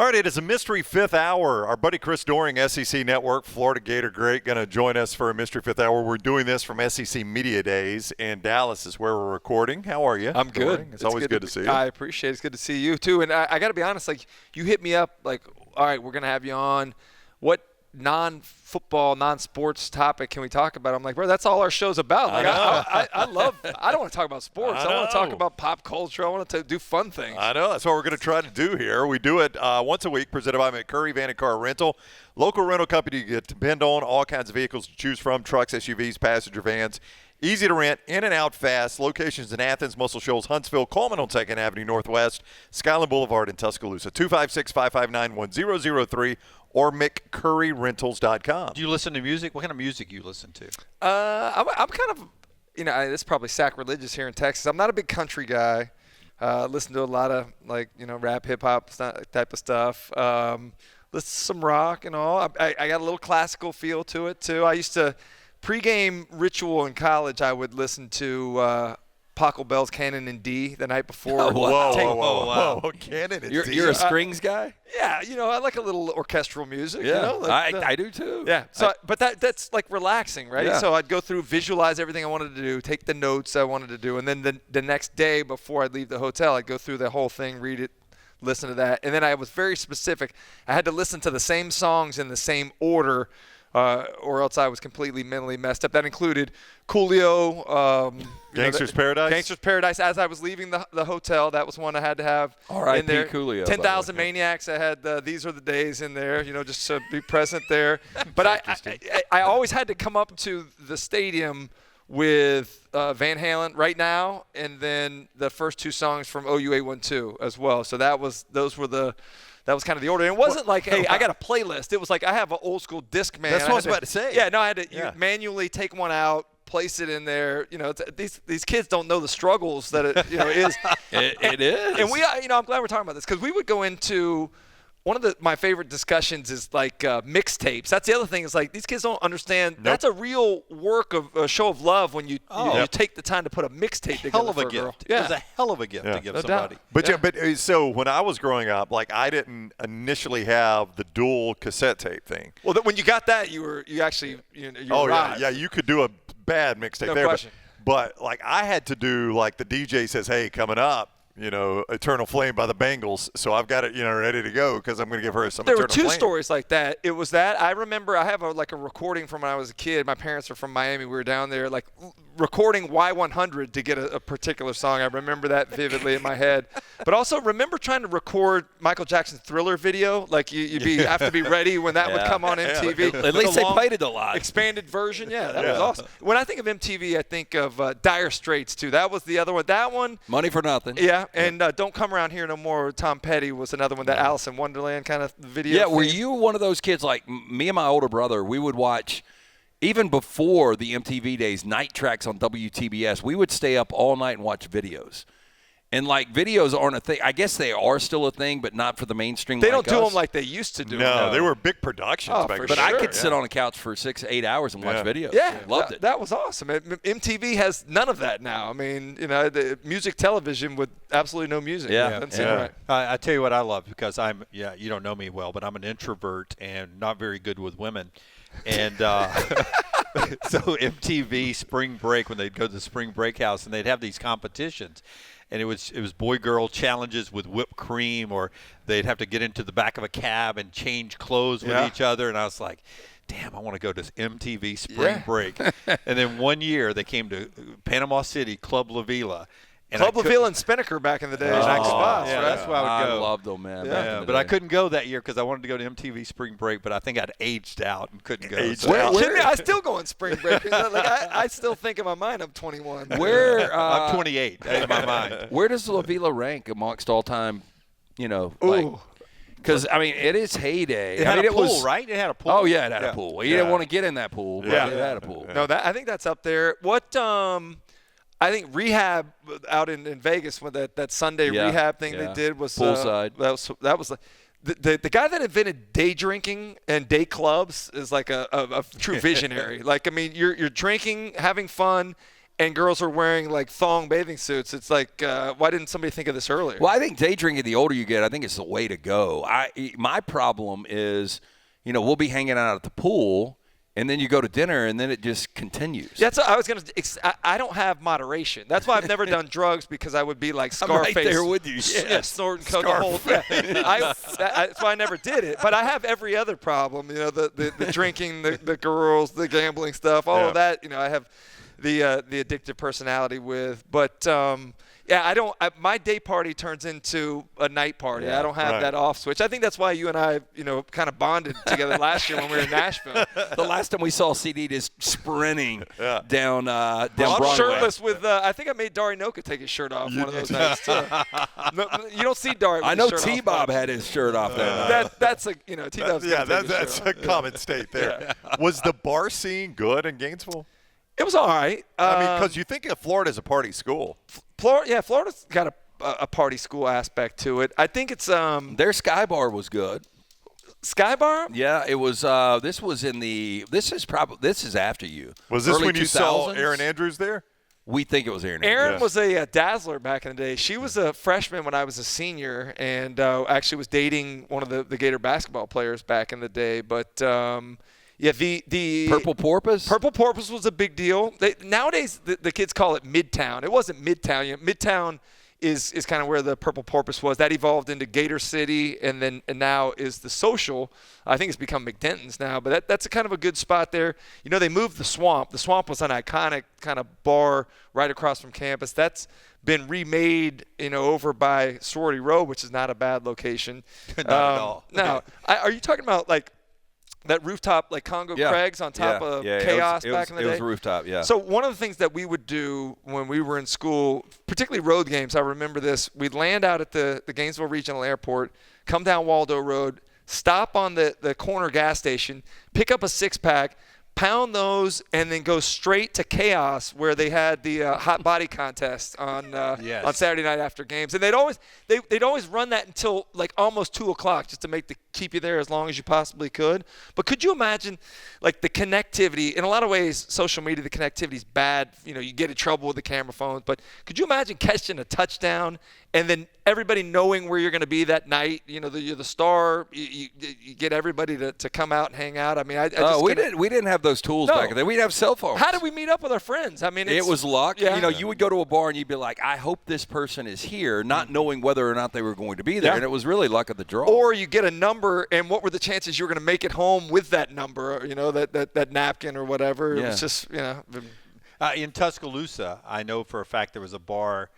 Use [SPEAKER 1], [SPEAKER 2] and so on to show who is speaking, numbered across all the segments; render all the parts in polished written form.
[SPEAKER 1] All right, it is a mystery fifth hour. Our buddy Chris Doering, SEC Network, Florida Gator great, going to join us for a mystery fifth hour. We're doing this from SEC Media Days, and Dallas is where we're recording. How are you?
[SPEAKER 2] I'm good.
[SPEAKER 1] Doering? It's always good to see you.
[SPEAKER 2] I appreciate it. It's good to see you, too. And I got to be honest, like, you hit me up, like, all right, we're going to have you on. What non-football, non-sports topic can we talk about? I'm like, bro, that's all our show's about. Like, I don't want to talk about sports. I want to talk about pop culture. I want to do fun things.
[SPEAKER 1] I know. That's what we're going to try to do here. We do it once a week, presented by McCurry Van & Car Rental. Local rental company you get to depend on, all kinds of vehicles to choose from, trucks, SUVs, passenger vans. Easy to rent, in and out fast. Locations in Athens, Muscle Shoals, Huntsville, Coleman on 2nd Avenue Northwest, Skyland Boulevard in Tuscaloosa. 256-559-1003 or McCurryRentals.com.
[SPEAKER 3] Do you listen to music? What kind of music you listen to?
[SPEAKER 2] I'm kind of, it's probably sacrilegious here in Texas. I'm not a big country guy. Listen to a lot of, rap, hip-hop type of stuff. Listen to some rock and all. I got a little classical feel to it, too. I used to – pre-game ritual in college, I would listen to Paco Bell's Canon in D the night before.
[SPEAKER 1] Oh, whoa. Canon in D.
[SPEAKER 3] You're a strings guy?
[SPEAKER 2] Yeah, I like a little orchestral music.
[SPEAKER 3] Yeah, I do too.
[SPEAKER 2] Yeah, so but that's like relaxing, right?
[SPEAKER 3] Yeah.
[SPEAKER 2] So I'd go through, visualize everything I wanted to do, take the notes I wanted to do, and then the next day before I'd leave the hotel, I'd go through the whole thing, read it, listen to that. And then I was very specific. I had to listen to the same songs in the same order, or else I was completely mentally messed up. That included Coolio,
[SPEAKER 1] Gangster's Paradise?
[SPEAKER 2] Gangster's Paradise. As I was leaving the hotel, that was one I had to have in there.
[SPEAKER 3] Coolio.
[SPEAKER 2] 10,000 Maniacs. I had These Are the Days in there, just to be present there. But I always had to come up to the stadium with Van Halen Right Now, and then the first two songs from OU812 as well. So that was kind of the order. And it wasn't like, hey, I got a playlist. It was like I have an old school Discman.
[SPEAKER 1] That's what I was about to say.
[SPEAKER 2] Yeah, no, I had to manually take one out, place it in there. These kids don't know the struggles that it is.
[SPEAKER 3] It is.
[SPEAKER 2] And we, I'm glad we're talking about this because we would go into one of my favorite discussions is like mixtapes. That's the other thing is like these kids don't understand. Nope. That's a real work of a show of love when you take the time to put a mixtape together.
[SPEAKER 3] Hell of a
[SPEAKER 2] for a girl.
[SPEAKER 3] gift.
[SPEAKER 2] Yeah.
[SPEAKER 3] It was a hell of a gift to give somebody.
[SPEAKER 2] Doubt.
[SPEAKER 1] But so when I was growing up, like I didn't initially have the dual cassette tape thing.
[SPEAKER 2] Well, when you got that, you actually arrived.
[SPEAKER 1] Yeah, you could do a bad mixtape
[SPEAKER 2] no
[SPEAKER 1] there.
[SPEAKER 2] Question.
[SPEAKER 1] But like I had to do like the DJ says, hey, coming up. Eternal Flame by the Bengals. So I've got it, ready to go because I'm going to give her some
[SPEAKER 2] There
[SPEAKER 1] Eternal
[SPEAKER 2] were two
[SPEAKER 1] Flame.
[SPEAKER 2] stories like that. It was that. I remember I have a recording from when I was a kid. My parents are from Miami. We were down there like recording Y100 to get a particular song. I remember that vividly in my head. But also remember trying to record Michael Jackson's Thriller video. Like you'd have to be ready when that would come on MTV.
[SPEAKER 3] At least they played it a lot.
[SPEAKER 2] Expanded version. Yeah, that was awesome. When I think of MTV, I think of Dire Straits too. That was the other one. That one.
[SPEAKER 3] Money for Nothing.
[SPEAKER 2] Yeah. And Don't Come Around Here No More, Tom Petty was another one, that Alice in Wonderland kind of video.
[SPEAKER 3] Yeah, were you one of those kids like me and my older brother, we would watch, even before the MTV days, night tracks on WTBS. We would stay up all night and watch videos. And, videos aren't a thing. I guess they are still a thing, but not for the mainstream
[SPEAKER 2] They
[SPEAKER 3] like
[SPEAKER 2] don't do
[SPEAKER 3] us.
[SPEAKER 2] them like they used to do them.
[SPEAKER 1] No, they were big productions back then.
[SPEAKER 3] But I could sit on a couch for 6 to 8 hours and watch videos.
[SPEAKER 2] Yeah,
[SPEAKER 3] Loved it.
[SPEAKER 2] That was awesome. MTV has none of that now. I mean, the music television with absolutely no music.
[SPEAKER 3] Yeah.
[SPEAKER 2] Doesn't seem right.
[SPEAKER 4] I tell you what I love because you don't know me well, but I'm an introvert and not very good with women. And so MTV Spring Break, when they'd go to the Spring Break house and they'd have these competitions. And it was boy-girl challenges with whipped cream, or they'd have to get into the back of a cab and change clothes with each other. And I was like, damn, I want to go to MTV Spring Break. And then one year they came to Panama City, Club La Vila.
[SPEAKER 2] Club La Vila and Spinnaker back in the day.
[SPEAKER 4] That's
[SPEAKER 2] spots,
[SPEAKER 4] right?
[SPEAKER 3] That's
[SPEAKER 4] where I would go.
[SPEAKER 3] I loved them, man.
[SPEAKER 4] Yeah, but I couldn't go that year because I wanted to go to MTV Spring Break, but I think I'd aged out and couldn't go.
[SPEAKER 2] I still go on Spring Break. I still think in my mind I'm 21.
[SPEAKER 4] I'm 28 in my mind.
[SPEAKER 3] Where does La Vila rank amongst all-time, because, it is heyday.
[SPEAKER 4] It had a pool, right? It had a pool.
[SPEAKER 3] Oh, yeah, it had a pool. You didn't want to get in that pool, but it had a pool.
[SPEAKER 2] No, I think that's up there. What I think Rehab out in Vegas, when that Sunday Rehab thing they did was
[SPEAKER 3] poolside.
[SPEAKER 2] That was the guy that invented day drinking and day clubs is like a true visionary. You're drinking, having fun, and girls are wearing like thong bathing suits. It's like, why didn't somebody think of this earlier?
[SPEAKER 3] Well, I think day drinking, the older you get, I think it's the way to go. My problem is, we'll be hanging out at the pool, and then you go to dinner, and then it just continues.
[SPEAKER 2] That's what I was going to – I don't have moderation. That's why I've never done drugs, because I would be like Scarface.
[SPEAKER 3] I'm right there with you.
[SPEAKER 2] Yeah, snorting coke the whole thing. That's why I never did it. But I have every other problem, the drinking, the girls, the gambling stuff, all of that. I have the addictive personality with. But my day party turns into a night party.
[SPEAKER 3] Yeah,
[SPEAKER 2] I don't have that off switch. I think that's why you and I, kind of bonded together last year when we were in Nashville.
[SPEAKER 3] The last time we saw CD just sprinting down Broadway.
[SPEAKER 2] Shirtless with, I think I made Dari Noka take his shirt off one of those nights too. No, you don't see Dari.
[SPEAKER 3] I know T-Bob had his shirt off that night.
[SPEAKER 2] That's a, T-Bob's
[SPEAKER 1] that's a common state there. Was the bar scene good in Gainesville?
[SPEAKER 2] It was all right.
[SPEAKER 1] Because you think of Florida's a party school.
[SPEAKER 2] Florida's got a party school aspect to it. I think it's
[SPEAKER 3] their Sky Bar was good.
[SPEAKER 2] Sky Bar?
[SPEAKER 3] Yeah, it was. This is after you.
[SPEAKER 1] Was this
[SPEAKER 3] Early
[SPEAKER 1] when you
[SPEAKER 3] 2000s?
[SPEAKER 1] saw Erin Andrews there?
[SPEAKER 3] We think it was Erin.
[SPEAKER 2] Erin was a dazzler back in the day. She was a freshman when I was a senior, and actually was dating one of the Gator basketball players back in the day. But the
[SPEAKER 3] Purple Porpoise?
[SPEAKER 2] Purple Porpoise was a big deal. Nowadays, the kids call it Midtown. It wasn't Midtown. Midtown is kind of where the Purple Porpoise was. That evolved into Gator City, and now is the Social. I think it's become McDenton's now, but that's kind of a good spot there. They moved the Swamp. The Swamp was an iconic kind of bar right across from campus. That's been remade, over by Sorority Row, which is not a bad location.
[SPEAKER 4] Not at all.
[SPEAKER 2] Now, are you talking about like that rooftop, like Congo Craig's on top of Chaos back in the day?
[SPEAKER 3] It was a rooftop, yeah.
[SPEAKER 2] So one of the things that we would do when we were in school, particularly road games, I remember this, we'd land out at the Gainesville Regional Airport, come down Waldo Road, stop on the corner gas station, pick up a six-pack, pound those, and then go straight to Chaos, where they had the hot body contest on Saturday night after games, and they'd always run that until like almost 2:00 just to keep you there as long as you possibly could. But could you imagine, like, the connectivity? In a lot of ways, social media, the connectivity is bad. You get in trouble with the camera phones. But could you imagine catching a touchdown and then everybody knowing where you're going to be that night? You're the star. You get everybody to come out and hang out. I mean, we
[SPEAKER 3] didn't have those tools back then. We'd have cell phones.
[SPEAKER 2] How did we meet up with our friends? I mean,
[SPEAKER 3] it was luck.
[SPEAKER 2] Yeah.
[SPEAKER 3] You would go to a bar and you'd be like, I hope this person is here, not knowing whether or not they were going to be there. Yeah. And it was really luck of the draw.
[SPEAKER 2] Or you get a number, and what were the chances you were going to make it home with that number? That napkin or whatever.
[SPEAKER 3] Yeah.
[SPEAKER 2] It was just
[SPEAKER 4] in Tuscaloosa, I know for a fact there was a bar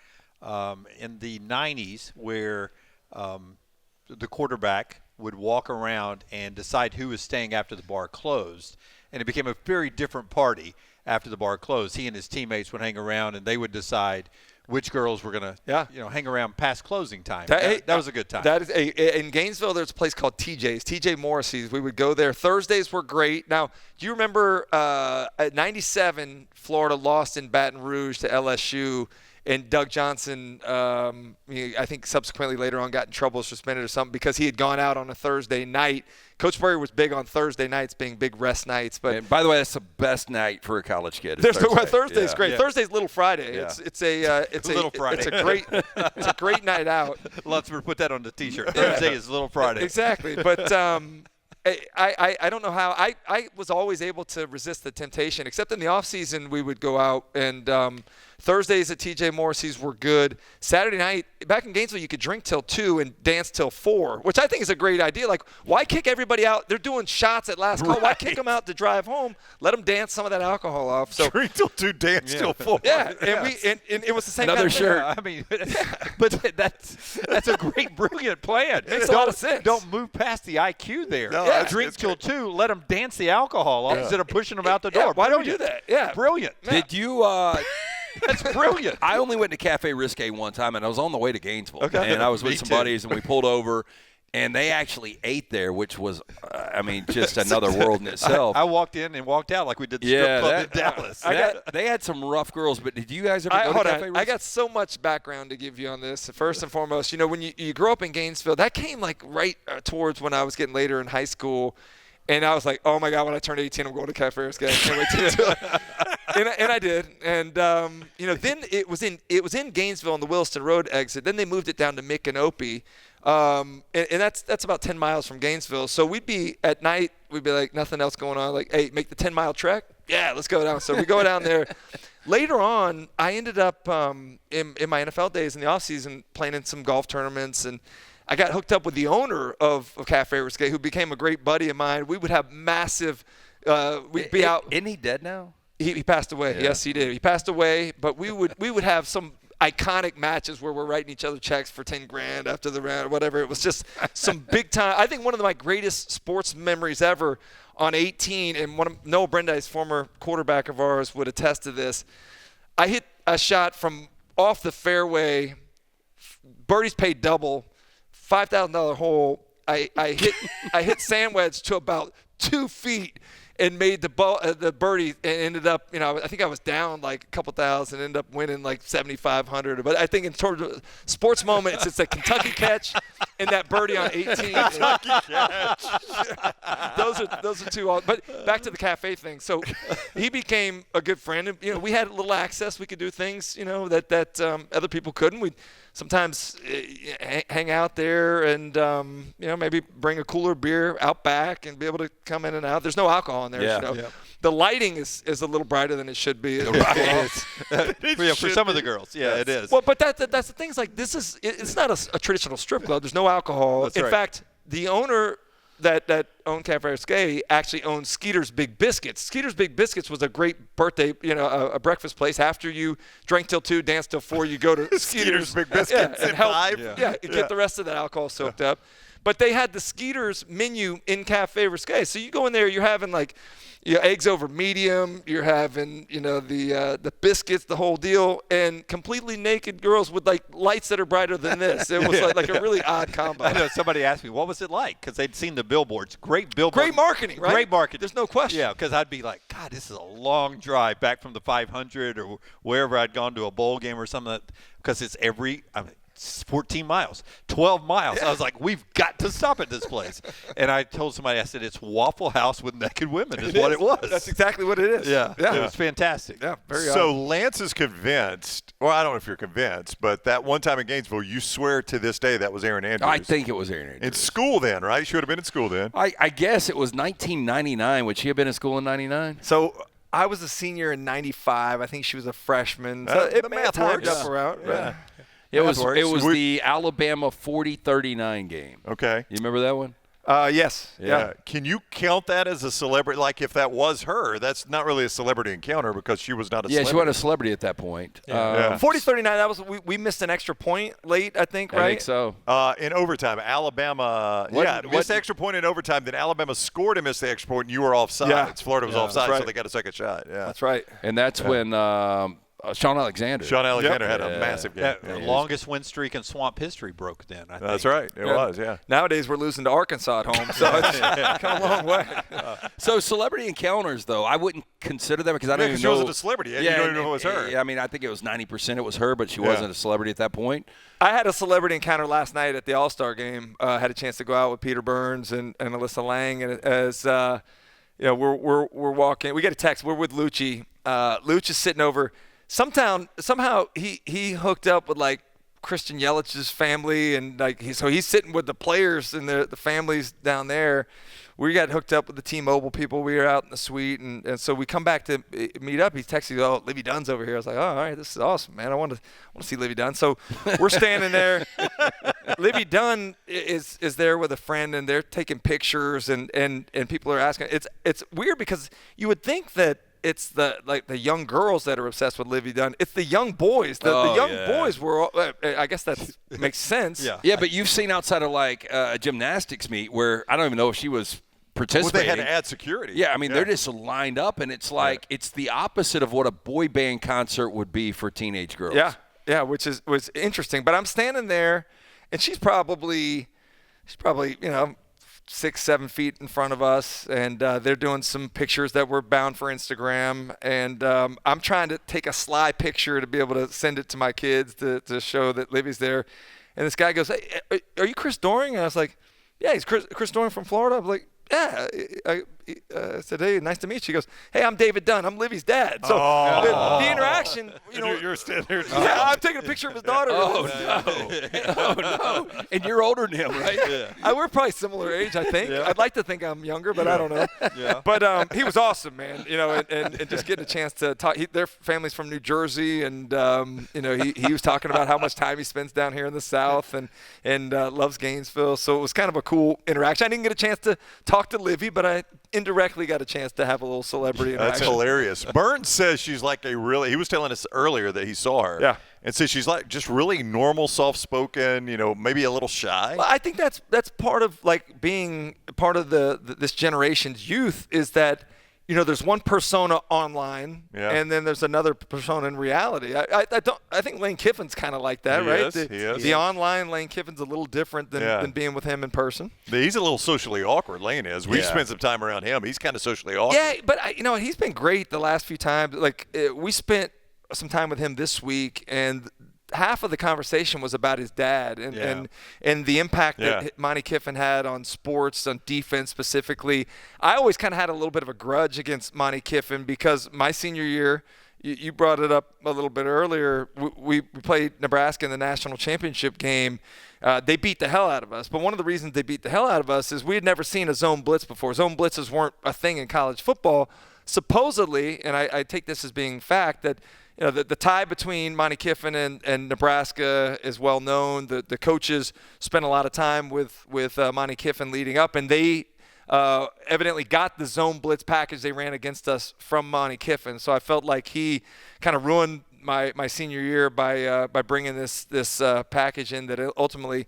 [SPEAKER 4] in the 90s where the quarterback would walk around and decide who was staying after the bar closed, and it became a very different party after the bar closed. He and his teammates would hang around, and they would decide which girls were going to hang around past closing time. That was a good time.
[SPEAKER 2] That is in Gainesville, there's a place called TJ's, TJ Morrissey's. We would go there. Thursdays were great. Now, do you remember at 97, Florida lost in Baton Rouge to LSU, and Doug Johnson, I think subsequently later on got in trouble, suspended or something, because he had gone out on a Thursday night. Coach Spurrier was big on Thursday nights being big rest nights. But
[SPEAKER 3] and by the way, that's the best night for a college kid.
[SPEAKER 2] Thursday's great. Thursday's Little Friday.
[SPEAKER 3] Yeah.
[SPEAKER 2] It's a
[SPEAKER 4] Little Friday.
[SPEAKER 2] It's a great night out.
[SPEAKER 4] Let's put that on the T-shirt. Thursday is Little Friday.
[SPEAKER 2] Exactly. But I don't know how. I was always able to resist the temptation, except in the off season we would go out, and Thursdays at TJ Morrissey's were good. Saturday night, back in Gainesville, you could drink till 2 and dance till 4, which I think is a great idea. Like, why kick everybody out? They're doing shots at last call. Why kick them out to drive home? Let them dance some of that alcohol off. So
[SPEAKER 1] drink till 2, dance till 4.
[SPEAKER 2] Yeah, and it was the same
[SPEAKER 3] Another
[SPEAKER 2] kind of thing.
[SPEAKER 3] shirt.
[SPEAKER 4] I mean, but that's a great, brilliant plan.
[SPEAKER 2] Makes a lot of sense.
[SPEAKER 4] Don't move past the IQ there.
[SPEAKER 1] No,
[SPEAKER 4] drink till 2. Let them dance the alcohol off instead of pushing them out the door.
[SPEAKER 2] Yeah, why don't we do that? Yeah,
[SPEAKER 4] brilliant.
[SPEAKER 3] Did you?
[SPEAKER 4] That's brilliant.
[SPEAKER 3] I only went to Cafe Risque one time, and I was on the way to Gainesville.
[SPEAKER 2] Okay.
[SPEAKER 3] And I was with
[SPEAKER 1] Me
[SPEAKER 3] some
[SPEAKER 1] too.
[SPEAKER 3] buddies, and we pulled over, and they actually ate there, which was, just another world in itself.
[SPEAKER 4] I walked in and walked out like we did the strip club in Dallas.
[SPEAKER 3] They had some rough girls, but did you guys ever go to
[SPEAKER 2] hold
[SPEAKER 3] Cafe
[SPEAKER 2] on.
[SPEAKER 3] Risque?
[SPEAKER 2] I got so much background to give you on this. First and foremost, when you grow up in Gainesville, that came like right towards when I was getting later in high school. And I was like, oh, my God, when I turn 18, I'm going to Cafe Risque. I can't wait to do it. and I did. And then it was in Gainesville on the Williston Road exit. Then they moved it down to Micanopy. And that's about 10 miles from Gainesville. So we'd be at night, we'd be like, nothing else going on. Like, hey, make the 10-mile trek? Yeah, let's go down. So we go down there. Later on, I ended up in my NFL days in the offseason playing in some golf tournaments, and I got hooked up with the owner of Cafe Risque, who became a great buddy of mine. We would have massive we'd be out.
[SPEAKER 3] Isn't he dead now?
[SPEAKER 2] He passed away.
[SPEAKER 3] Yeah.
[SPEAKER 2] Yes, he did. He passed away, but we would have some iconic matches where we're writing each other checks for $10,000 after the round or whatever. It was just some big time. I think one of my greatest sports memories ever on 18, and Noah Brendise, former quarterback of ours, would attest to this. I hit a shot from off the fairway. Birdies paid double, $5,000 hole. I hit sand wedge to about 2 feet and made the birdie, and ended up, I think I was down like a couple thousand, ended up winning like $7,500. But I think in terms of sports moments, it's a Kentucky catch and that birdie on 18.
[SPEAKER 1] Kentucky catch.
[SPEAKER 2] Those are two. But back to the cafe thing. So he became a good friend, and we had a little access. We could do things, that other people couldn't. We'd sometimes hang out there and maybe bring a cooler beer out back and be able to come in and out. There's no alcohol in there.
[SPEAKER 3] Yeah.
[SPEAKER 2] Yeah. The lighting is a little brighter than it should be.
[SPEAKER 4] For some of the girls, it is.
[SPEAKER 2] Well, but that's the thing. Is like it's not a traditional strip club. There's no alcohol.
[SPEAKER 4] That's
[SPEAKER 2] in
[SPEAKER 4] right.
[SPEAKER 2] fact, the owner that owned Cafe Risque actually owned Skeeter's Big Biscuits. Skeeter's Big Biscuits was a great birthday, a breakfast place. After you drank till 2, danced till 4, you go to Skeeter's
[SPEAKER 1] Big Biscuits
[SPEAKER 2] and
[SPEAKER 1] at
[SPEAKER 2] help
[SPEAKER 1] 5.
[SPEAKER 2] get the rest of that alcohol soaked up. But they had the Skeeter's menu in Cafe Risque. So you go in there, you're having like eggs over medium, you're having the biscuits, the whole deal, and completely naked girls with like lights that are brighter than this. It was like a really odd combo.
[SPEAKER 4] I know somebody asked me, what was it like? Because they'd seen the billboards. Great billboards.
[SPEAKER 2] Great marketing, right?
[SPEAKER 4] Great marketing.
[SPEAKER 2] There's no question.
[SPEAKER 4] Yeah, because I'd be like, God, this is a long drive back from the 500 or wherever I'd gone to a bowl game or something. Because it's 14 miles, 12 miles. I was like, we've got to stop at this place. And I told somebody, I said, it's Waffle House with naked women is what it was.
[SPEAKER 2] That's exactly what it is.
[SPEAKER 4] Yeah. It was fantastic.
[SPEAKER 2] Yeah, very
[SPEAKER 1] So
[SPEAKER 2] odd.
[SPEAKER 1] Lance is convinced. Well, I don't know if you're convinced, but that one time in Gainesville, you swear to this day that was Aaron Andrews.
[SPEAKER 3] I think it was Aaron Andrews.
[SPEAKER 1] In school then, right? She would have been in school then.
[SPEAKER 3] I guess it was 1999. Would she have been in school in 99?
[SPEAKER 2] So I was a senior in 95. I think she was a freshman. So
[SPEAKER 1] The
[SPEAKER 2] it may have
[SPEAKER 1] math works.
[SPEAKER 2] timed up around.
[SPEAKER 1] Yeah.
[SPEAKER 3] It was
[SPEAKER 1] works.
[SPEAKER 3] the Alabama 40-39 game.
[SPEAKER 1] Okay.
[SPEAKER 3] You remember that one?
[SPEAKER 2] Yes.
[SPEAKER 1] Yeah. Can you count that as a celebrity? Like if that was her, that's not really a celebrity encounter because she was not a
[SPEAKER 3] Yeah,
[SPEAKER 1] celebrity.
[SPEAKER 3] she wasn't a celebrity at that point.
[SPEAKER 1] Yeah.
[SPEAKER 2] 40-39, that was we missed an extra point late, I think, right?
[SPEAKER 3] I think so.
[SPEAKER 1] In overtime, Alabama,
[SPEAKER 3] What-
[SPEAKER 1] missed the extra point in overtime. Then Alabama scored and missed the extra point, and you were offside.
[SPEAKER 2] Yeah.
[SPEAKER 1] Florida was offside,
[SPEAKER 2] right.
[SPEAKER 1] so they got a second shot. Yeah.
[SPEAKER 2] That's right.
[SPEAKER 3] And that's when Sean Alexander.
[SPEAKER 1] Sean Alexander had a
[SPEAKER 3] Yeah.
[SPEAKER 1] massive game.
[SPEAKER 4] The longest win streak in Swamp history broke then, I think.
[SPEAKER 1] That's right. It was, yeah.
[SPEAKER 2] Nowadays we're losing to Arkansas at home, so it's come a long way.
[SPEAKER 3] So celebrity encounters, though, I wouldn't consider that because I don't even
[SPEAKER 1] She
[SPEAKER 3] know.
[SPEAKER 1] wasn't a celebrity. You don't even know it was her.
[SPEAKER 3] Yeah, I mean, I think it was 90% it was her, but she wasn't a celebrity at that point.
[SPEAKER 2] I had a celebrity encounter last night at the All-Star game. Had a chance to go out with Peter Burns and Alyssa Lang, and as we're walking, we get a text. We're with Lucci. Luch is sitting over. Somehow he hooked up with like Christian Yelich's family, and so he's sitting with the players and the families down there. We got hooked up with the T-Mobile people. We were out in the suite, and so we come back to meet up. He's texting, "Oh, Livy Dunn's over here." I was like, "Oh, all right, this is awesome, man. I want to see Livy Dunn." So we're standing there. Livy Dunn is there with a friend, and they're taking pictures, and people are asking. It's weird because you would think that it's the young girls that are obsessed with Livy Dunn. It's the young boys. The young boys were all, I guess that makes sense.
[SPEAKER 3] Yeah, but you've seen outside of like a gymnastics meet where I don't even know if she was participating.
[SPEAKER 1] Well, they had to add security.
[SPEAKER 3] Yeah, I mean, they're just lined up, and it's like it's the opposite of what a boy band concert would be for teenage girls.
[SPEAKER 2] Yeah, which was interesting. But I'm standing there, and she's probably 6-7 feet in front of us, and they're doing some pictures that were bound for Instagram, and I'm trying to take a sly picture to be able to send it to my kids to show that Livy's there. And this guy goes, "Hey, are you Chris Doering?" And I was like, "Yeah, he's Chris Doering from Florida." I'm like, yeah. I said, hey, nice to meet you. He goes, hey, I'm David Dunn. I'm Livy's dad. So the interaction,
[SPEAKER 1] you're standing there.
[SPEAKER 2] yeah, I'm taking a picture of his daughter.
[SPEAKER 3] Oh, no. Oh, no. And you're older than him, right?
[SPEAKER 4] Yeah.
[SPEAKER 2] We're probably similar age, I think.
[SPEAKER 4] Yeah.
[SPEAKER 2] I'd like to think I'm younger, but I don't know.
[SPEAKER 4] Yeah.
[SPEAKER 2] But he was awesome, man. And just getting a chance to talk. Their family's from New Jersey, and he was talking about how much time he spends down here in the South, and loves Gainesville. So it was kind of a cool interaction. I didn't get a chance to talk to Livy, but I indirectly got a chance to have a little celebrity interaction.
[SPEAKER 1] That's hilarious. Burns says she's like he was telling us earlier that he saw her.
[SPEAKER 2] Yeah.
[SPEAKER 1] And says she's like just really normal, soft-spoken, maybe a little shy.
[SPEAKER 2] Well, I think that's part of like being part of this generation's youth is that there's one persona online, and then there's another persona in reality. I think Lane Kiffin's kind of like that, right?
[SPEAKER 1] He is.
[SPEAKER 2] The online Lane Kiffin's a little different than being with him in person.
[SPEAKER 1] He's a little socially awkward, Lane is. We spent some time around him. He's kind of socially awkward.
[SPEAKER 2] Yeah, but he's been great the last few times. Like we spent some time with him this week, and half of the conversation was about his dad and the impact that Monty Kiffin had on sports, on defense specifically. I always kind of had a little bit of a grudge against Monty Kiffin because my senior year, you brought it up a little bit earlier, we played Nebraska in the national championship game. They beat the hell out of us. But one of the reasons they beat the hell out of us is we had never seen a zone blitz before. Zone blitzes weren't a thing in college football. Supposedly, and I take this as being fact, that the tie between Monty Kiffin and Nebraska is well known. The coaches spent a lot of time with Monty Kiffin leading up, and they evidently got the zone blitz package they ran against us from Monty Kiffin. So I felt like he kind of ruined my senior year by bringing this package in that ultimately,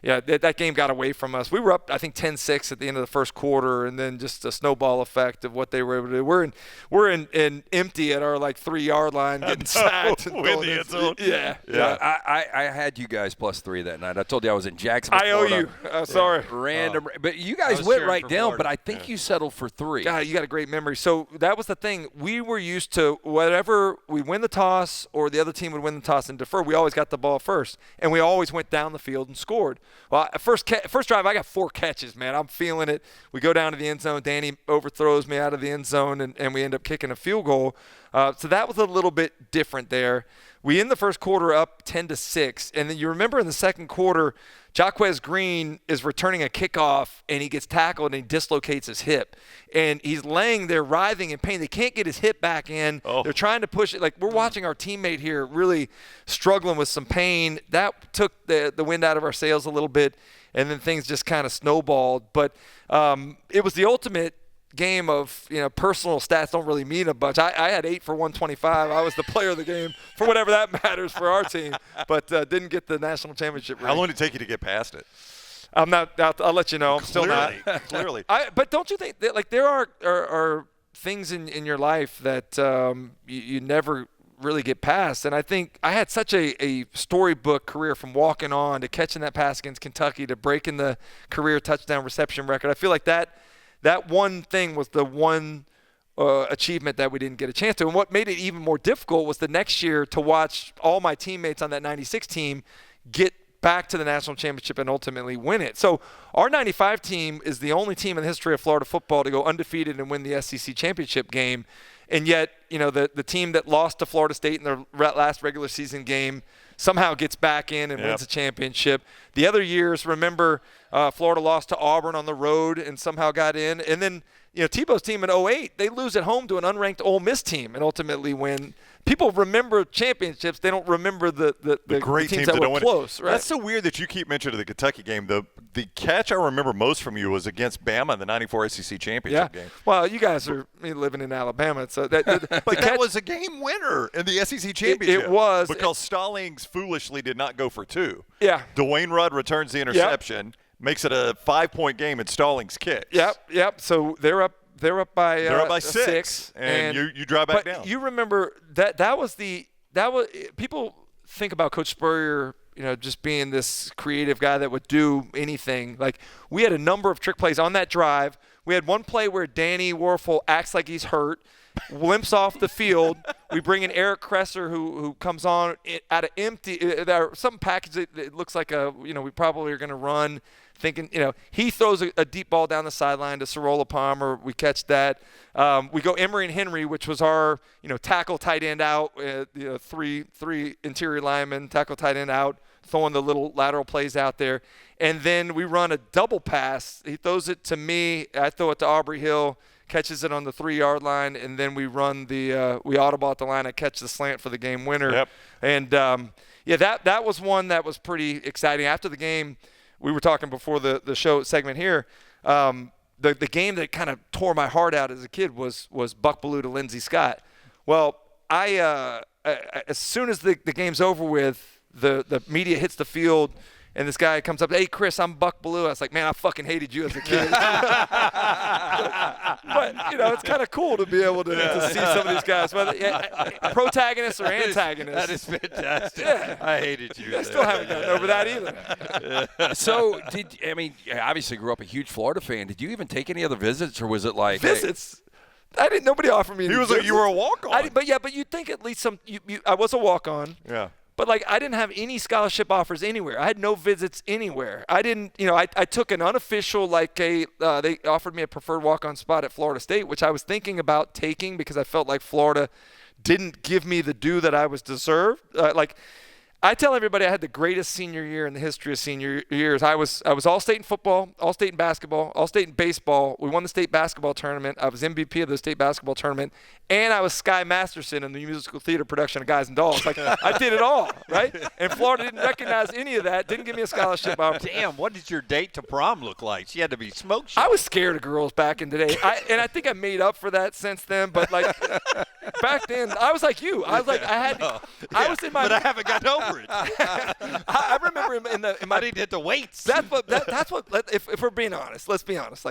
[SPEAKER 2] that game got away from us. We were up, I think, 10-6 at the end of the first quarter, and then just a snowball effect of what they were able to do. We're in empty at our 3-yard line, getting sacked. And
[SPEAKER 1] with the end zone.
[SPEAKER 2] Yeah.
[SPEAKER 3] I had you guys +3 that night. I told you I was in Jacksonville,
[SPEAKER 2] I owe
[SPEAKER 3] Florida.
[SPEAKER 2] you. Sorry.
[SPEAKER 3] Random. But you
[SPEAKER 4] I
[SPEAKER 3] guys
[SPEAKER 4] was
[SPEAKER 3] went
[SPEAKER 4] cheering
[SPEAKER 3] right
[SPEAKER 4] for
[SPEAKER 3] down,
[SPEAKER 4] Florida.
[SPEAKER 3] but I think you settled for 3.
[SPEAKER 2] God, you got a great memory. So that was the thing. We were used to whatever we win the toss or the other team would win the toss and defer. We always got the ball first, and we always went down the field and scored. Well, first drive, I got 4 catches, man. I'm feeling it. We go down to the end zone. Danny overthrows me out of the end zone, and we end up kicking a field goal. So that was a little bit different there. We end the first quarter up 10-6, and then you remember in the second quarter, Jaquez Green is returning a kickoff, and he gets tackled, and he dislocates his hip. And he's laying there writhing in pain. They can't get his hip back in.
[SPEAKER 1] Oh.
[SPEAKER 2] They're trying to push it. Like, we're watching our teammate here really struggling with some pain. That took the wind out of our sails a little bit, and then things just kind of snowballed. But it was the ultimate game of, personal stats don't really mean a bunch. I had 8 for 125. I was the player of the game for whatever that matters for our team, but didn't get the national championship ring.
[SPEAKER 1] How long did it take you to get past it?
[SPEAKER 2] I'm not. I'll let you know. I'm still not.
[SPEAKER 1] Clearly.
[SPEAKER 2] But don't you think that there are things in your life that you never really get past? And I think I had such a storybook career from walking on to catching that pass against Kentucky to breaking the career touchdown reception record. I feel like that one thing was the one achievement that we didn't get a chance to. And what made it even more difficult was the next year to watch all my teammates on that 96 team get back to the national championship and ultimately win it. So our 95 team is the only team in the history of Florida football to go undefeated and win the SEC championship game. And yet, the team that lost to Florida State in their last regular season game somehow gets back in and wins a championship. The other years, remember, Florida lost to Auburn on the road and somehow got in. And then, Tebow's team in 2008, they lose at home to an unranked Ole Miss team and ultimately win. People remember championships. They don't remember the
[SPEAKER 1] great
[SPEAKER 2] teams
[SPEAKER 1] that
[SPEAKER 2] that
[SPEAKER 1] don't
[SPEAKER 2] were
[SPEAKER 1] win.
[SPEAKER 2] close. Right?
[SPEAKER 1] That's so weird that you keep mentioning the Kentucky game. The catch I remember most from you was against Bama in the '94 SEC championship game.
[SPEAKER 2] Well, you guys are living in Alabama, so
[SPEAKER 1] But that was a game winner in the SEC championship.
[SPEAKER 2] It was.
[SPEAKER 1] Because Stallings foolishly did not go for 2.
[SPEAKER 2] Yeah.
[SPEAKER 1] Dwayne Rudd returns the interception, makes it a 5-point game, and Stallings kicks.
[SPEAKER 2] Yep. So they're up. They're up by
[SPEAKER 1] 6, and you drive back down.
[SPEAKER 2] You remember that was people think about Coach Spurrier, just being this creative guy that would do anything. Like, we had a number of trick plays on that drive. We had one play where Danny Werfel acts like he's hurt, limps off the field. We bring in Eric Kresser, who comes on out of empty some package that looks like we probably are going to run. thinking, he throws a deep ball down the sideline to Sorolla Palmer. We catch that. We go Emery and Henry, which was our, tackle tight end out, three interior linemen, tackle tight end out, throwing the little lateral plays out there. And then we run a double pass. He throws it to me. I throw it to Aubrey Hill, catches it on the 3-yard line, and then we run we audible at the line. I catch the slant for the game winner.
[SPEAKER 1] Yep.
[SPEAKER 2] And, that was one that was pretty exciting. After the game, we were talking before the show segment here, the game that kind of tore my heart out as a kid was Buck Bellew to Lindsey Scott. Well, I as soon as the game's over with, the media hits the field, and this guy comes up, "Hey, Chris, I'm Buck Bellew." I was like, "Man, I fucking hated you as a kid." But it's kind of cool to be able to see some of these guys, whether protagonists or antagonists.
[SPEAKER 4] That is fantastic.
[SPEAKER 2] Yeah.
[SPEAKER 4] I hated you.
[SPEAKER 2] I still haven't gotten over that either.
[SPEAKER 3] So, obviously grew up a huge Florida fan. Did you even take any other visits, or was it like
[SPEAKER 2] Visits? Nobody offered me any visits.
[SPEAKER 1] You were a walk-on.
[SPEAKER 2] But you'd think at least I was a walk-on.
[SPEAKER 1] Yeah.
[SPEAKER 2] But, I didn't have any scholarship offers anywhere. I had no visits anywhere. I didn't, I took an unofficial, they offered me a preferred walk-on spot at Florida State, which I was thinking about taking because I felt like Florida didn't give me the due that I was deserved. I tell everybody I had the greatest senior year in the history of senior years. I was All-State in football, All-State in basketball, All-State in baseball. We won the state basketball tournament. I was MVP of the state basketball tournament, and I was Sky Masterson in the musical theater production of Guys and Dolls. I did it all, right? And Florida didn't recognize any of that, didn't give me a scholarship offer.
[SPEAKER 4] Damn, what did your date to prom look like? She had to be smoke show.
[SPEAKER 2] I was scared of girls back in the day, and I think I made up for that since then. But back then, I was like you. I was like I was in my.
[SPEAKER 4] But I haven't gotten over it.
[SPEAKER 2] I remember in my.
[SPEAKER 4] I didn't hit the weights.
[SPEAKER 2] That's what. If we're being honest, let's be honest.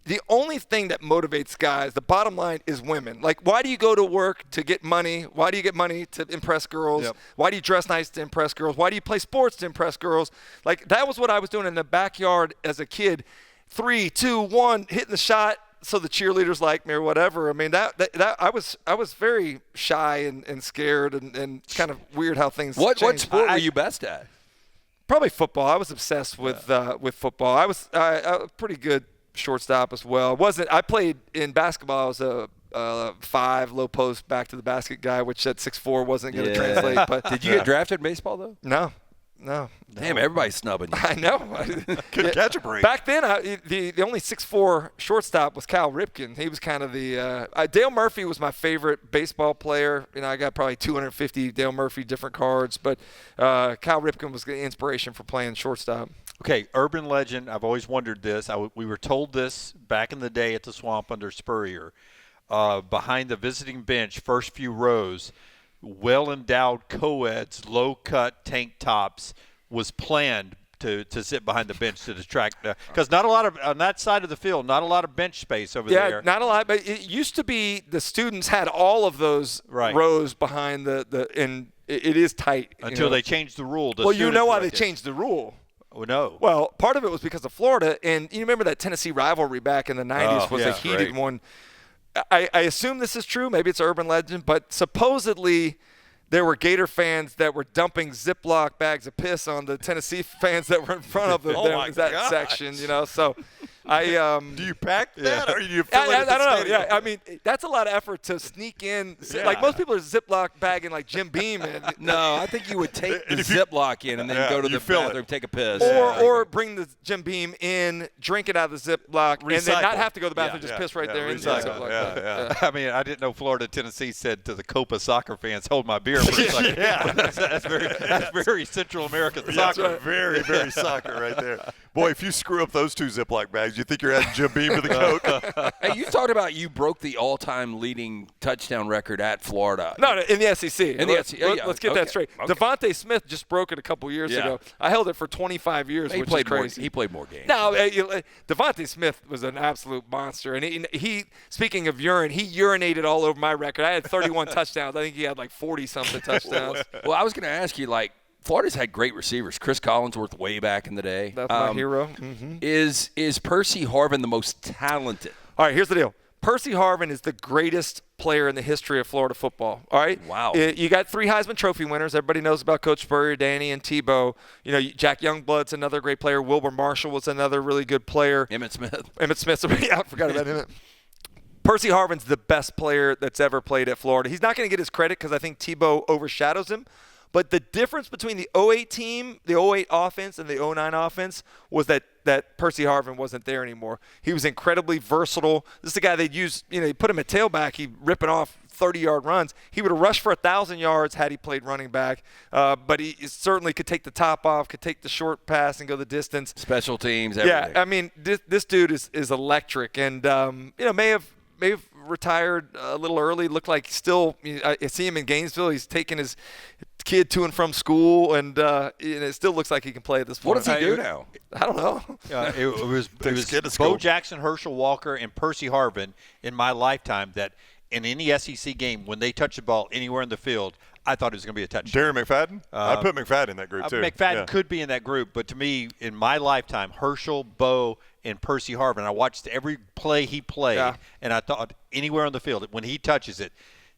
[SPEAKER 2] The only thing that motivates guys, the bottom line, is women. Why do you go to work to get money? Why do you get money to impress girls?
[SPEAKER 1] Yep.
[SPEAKER 2] Why do you dress nice to impress girls? Why do you play sports to impress girls? That was what I was doing in the backyard as a kid. 3, 2, 1, hitting the shot so the cheerleaders like me or whatever. I mean, that I was very shy and scared and kind of weird how things
[SPEAKER 3] what
[SPEAKER 2] changed.
[SPEAKER 3] sport were you best at?
[SPEAKER 2] Probably football. I was obsessed with football. I was pretty good shortstop as well. I played in basketball. I was a 5 low post back to the basket guy, which at 6'4" wasn't going to translate. But
[SPEAKER 3] did you get drafted in baseball though?
[SPEAKER 2] No.
[SPEAKER 3] Damn, everybody's snubbing you.
[SPEAKER 2] I know.
[SPEAKER 1] Couldn't catch a break.
[SPEAKER 2] Back then, the only 6'4" shortstop was Cal Ripken. He was kind of the Dale Murphy was my favorite baseball player. I got probably 250 Dale Murphy different cards, but Cal Ripken was the inspiration for playing shortstop.
[SPEAKER 4] Okay, urban legend. I've always wondered this. We were told this back in the day at the Swamp under Spurrier. Behind the visiting bench, first few rows, well-endowed co-eds, low-cut tank tops was planned to sit behind the bench to distract. Because not a lot of – on that side of the field, not a lot of bench space over there.
[SPEAKER 2] Yeah, not a lot. But it used to be the students had all of those rows behind and it is tight.
[SPEAKER 4] Until they changed the rule.
[SPEAKER 2] Well, you know why they changed the rule.
[SPEAKER 4] Oh, no.
[SPEAKER 2] Well, part of it was because of Florida, and you remember that Tennessee rivalry back in the 90s was a heated one. I assume this is true. Maybe it's urban legend, but supposedly there were Gator fans that were dumping Ziploc bags of piss on the Tennessee fans that were in front of them in that section. So
[SPEAKER 1] do you pack that or do you fill it at the
[SPEAKER 2] I don't know.
[SPEAKER 1] stadium?
[SPEAKER 2] Yeah, I mean, that's a lot of effort to sneak in. Yeah. Most people are Ziploc bagging like Jim Beam.
[SPEAKER 3] No, I think you would take the Ziploc in and then go to the bathroom, take a piss.
[SPEAKER 2] Or bring the Jim Beam in, drink it out of the Ziploc, and then not have to go to the bathroom, just piss right there inside the Ziploc.
[SPEAKER 4] I mean, I didn't know Florida, Tennessee said to the Copa soccer fans, hold my beer. That's very Central American soccer.
[SPEAKER 1] Right. Very, very soccer right there. Boy, if you screw up those 2 Ziploc bags, you think you're adding Jim Beam to the Coke.
[SPEAKER 3] Hey, you talked about you broke the all-time leading touchdown record at Florida.
[SPEAKER 2] No, in the SEC.
[SPEAKER 3] Let's
[SPEAKER 2] get that straight.
[SPEAKER 3] Okay.
[SPEAKER 2] Devontae Smith just broke it a couple years ago. I held it for 25 years, which is crazy.
[SPEAKER 3] He played more games.
[SPEAKER 2] No, Devontae Smith was an absolute monster. And he speaking of urine, he urinated all over my record. I had 31 touchdowns. I think he had like 40-something touchdowns.
[SPEAKER 3] Well, I was going to ask you, Florida's had great receivers. Chris Collinsworth way back in the day.
[SPEAKER 2] That's my hero. Mm-hmm.
[SPEAKER 3] Is Percy Harvin the most talented?
[SPEAKER 2] All right, here's the deal. Percy Harvin is the greatest player in the history of Florida football. All right.
[SPEAKER 3] Wow.
[SPEAKER 2] You got 3 Heisman Trophy winners. Everybody knows about Coach Spurrier, Danny, and Tebow. You know, Jack Youngblood's another great player. Wilbur Marshall was another really good player.
[SPEAKER 3] Emmitt Smith.
[SPEAKER 2] Yeah, I forgot about Emmitt. Percy Harvin's the best player that's ever played at Florida. He's not going to get his credit because I think Tebow overshadows him. But the difference between the 08 team, the 08 offense, and the 09 offense was that Percy Harvin wasn't there anymore. He was incredibly versatile. This is the guy they'd use, you put him at tailback, he'd ripping off 30-yard runs. He would have rushed for 1,000 yards had he played running back. But he certainly could take the top off, could take the short pass and go the distance.
[SPEAKER 3] Special teams, everything.
[SPEAKER 2] Yeah, I mean, this dude is electric. And, may have retired a little early. Looked like still, I see him in Gainesville. He's taking his kid to and from school, and it still looks like he can play at this point.
[SPEAKER 3] What does he do now?
[SPEAKER 2] I don't know.
[SPEAKER 4] It was
[SPEAKER 1] to
[SPEAKER 4] Bo
[SPEAKER 1] school.
[SPEAKER 4] Jackson, Herschel Walker, and Percy Harvin in my lifetime that in any SEC game, when they touch the ball anywhere in the field, I thought it was going to be a touchdown.
[SPEAKER 1] Darren McFadden? I'd put McFadden in that group, too.
[SPEAKER 4] McFadden could be in that group, but to me, in my lifetime, Herschel, Bo, and Percy Harvin, I watched every play he played, and I thought anywhere on the field, when he touches it,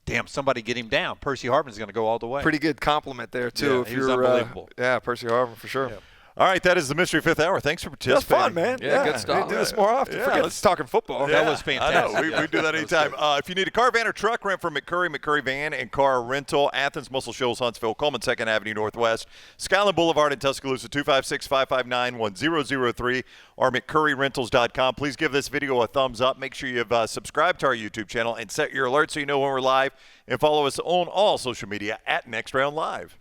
[SPEAKER 4] damn, somebody get him down. Percy Harvin's going to go all the way.
[SPEAKER 2] Pretty good compliment there, too.
[SPEAKER 4] Yeah,
[SPEAKER 2] if
[SPEAKER 4] he was
[SPEAKER 2] you're,
[SPEAKER 4] unbelievable.
[SPEAKER 2] Percy Harvin for sure.
[SPEAKER 4] Yeah.
[SPEAKER 1] All right, that is the Mystery Fifth Hour. Thanks for
[SPEAKER 2] That's
[SPEAKER 1] participating.
[SPEAKER 2] fun, man.
[SPEAKER 3] Yeah, good stuff.
[SPEAKER 2] We do this more often.
[SPEAKER 1] Yeah,
[SPEAKER 2] Forget
[SPEAKER 1] let's-
[SPEAKER 2] talking football.
[SPEAKER 4] That was fantastic.
[SPEAKER 1] I know. We do that anytime. If you need a car, van, or truck, rent from McCurry van and car rental. Athens, Muscle Shoals, Huntsville, Coleman, 2nd Avenue Northwest, Skyland Boulevard in Tuscaloosa, 256-559-1003, or McCurryRentals.com. Please give this video a thumbs up. Make sure you've subscribed to our YouTube channel and set your alerts so you know when we're live. And follow us on all social media at Next Round Live.